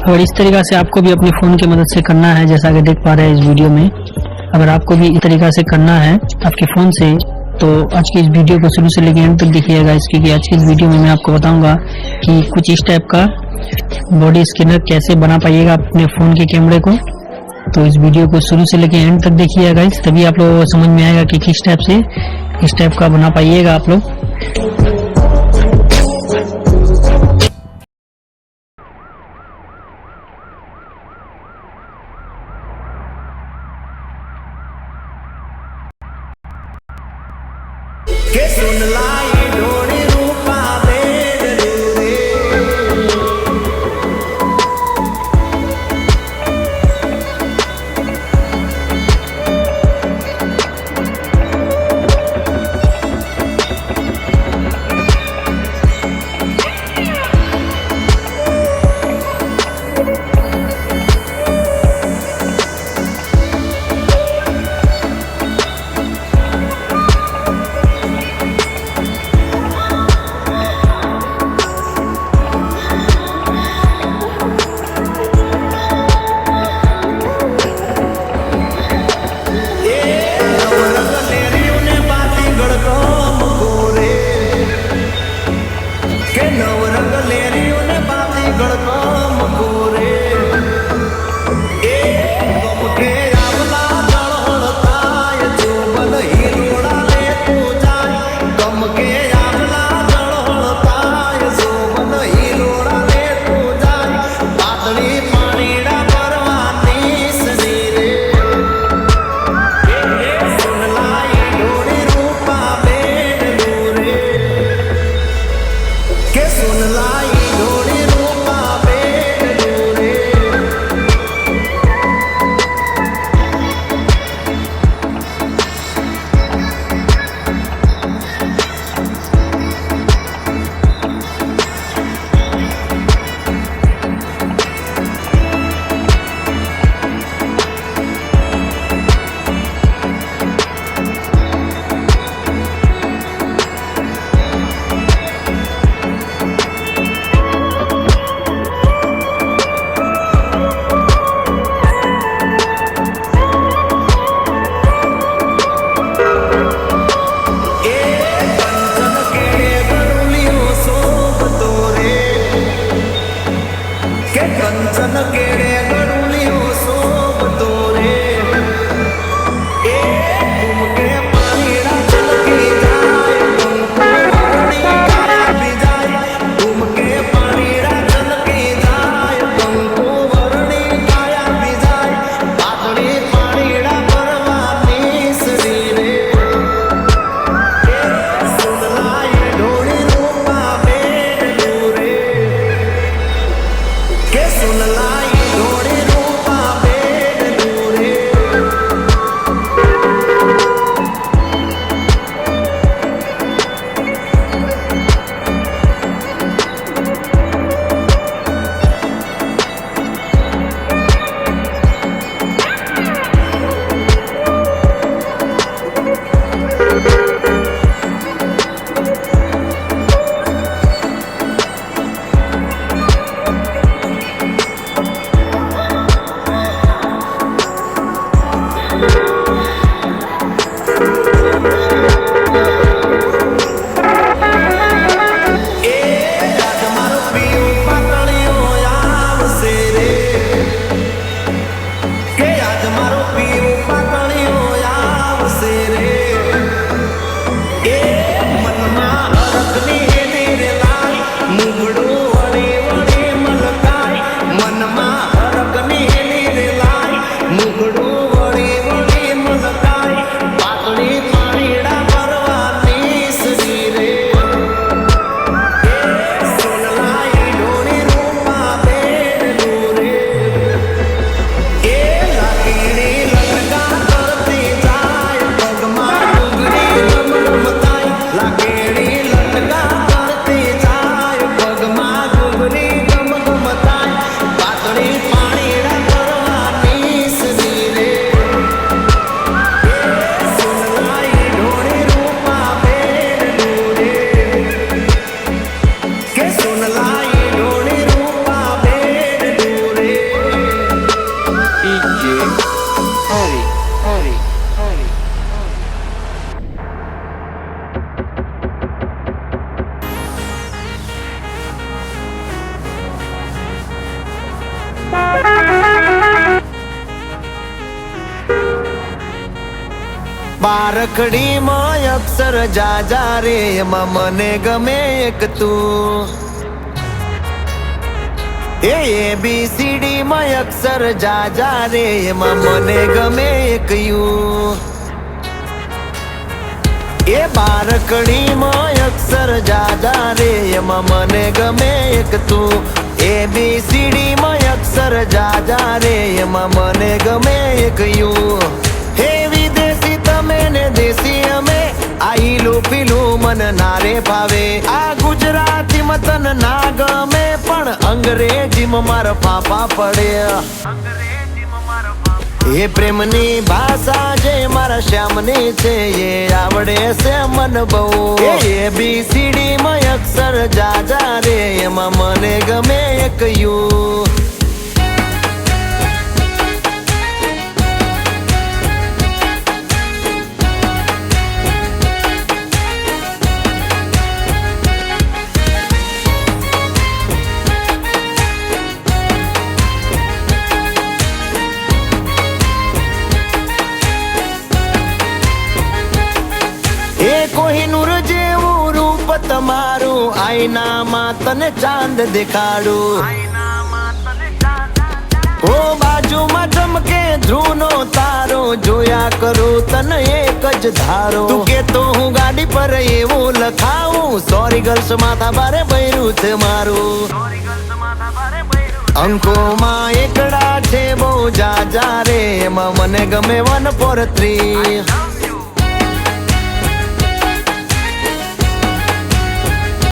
और इस तरीका से आपको भी अपने फ़ोन की मदद से करना है, जैसा कि देख पा रहे हैं इस वीडियो में। अगर आपको भी इस तरीका से करना है आपके फ़ोन से, तो आज की इस वीडियो को शुरू से लेकर एंड तक देखिएगा, इसकी आज की इस वीडियो में मैं आपको बताऊंगा कि कुछ इस टाइप का बॉडी स्कैनर कैसे बना पाइएगा अपने फ़ोन के कैमरे को। तो इस वीडियो को शुरू से लेकर एंड तक देखिएगा, तभी आप लोगों को समझ में आएगा कि किस टाइप से इस टाइप का बना पाइएगा आप लोग। के सुन लाई डोरी रूपा बेर रे कंचन केड़े गरुलियो सोबतो रे तुम के पानीड़ा चलके जाए तुमको वरणी काया भी जाए तुम के पानीड़ा चलके जाए तुमको वरणी काया भी जाए पातड़ी पानीड़ा परवानी सरी रे सुन लाई ढोली रूपा बेर दूरे के सुन लाई ढोली रूपा बेर दूरे सुन लाई સોનલાઈ ડોણી રૂપા બેન ડોરે DJ Hari Hari Hari બારખડીમાં અક્ષર જાજા રે એમાં મને ગમે એક તું ABCD માં અક્ષર જાજા રે એમાં મને ગમે એક યુ એ બારખડીમાં અક્ષર જાજા રે એમાં મને ગમે એક તું ABCD માં અક્ષર જાજા રે એમાં મને ગમે એક યુ હે વિદેશી તમે ને દેશી અમે આઈલું પીલું મન નારે ભાવે આ ગુજરાતી મતન ના ગમે પણ અંગ્રેજીમાં મારા પાપા પડે એ પ્રેમની ભાષા જે મારા શ્યામની છે એ આવડે છે મન બહુ ABCD માં અક્ષર જાજા રે એમાં મને ગમે એક યુ કોહિનૂર જેવું રૂપ તમારું આઈનામાં તને ચાંદ દેખાડું ઓ બાજુમાં ચમકે ધ્રુવનો તારો જોયા કરું તને એક જ ધારો તું કે તો હું ગાડી પર એવું લખાવું સોરી ગર્લ્સ માથા બારે બૈરું છે મારું અંકોમાં એકડા છે બહુ જાજા રે એમાં મને ગમે 143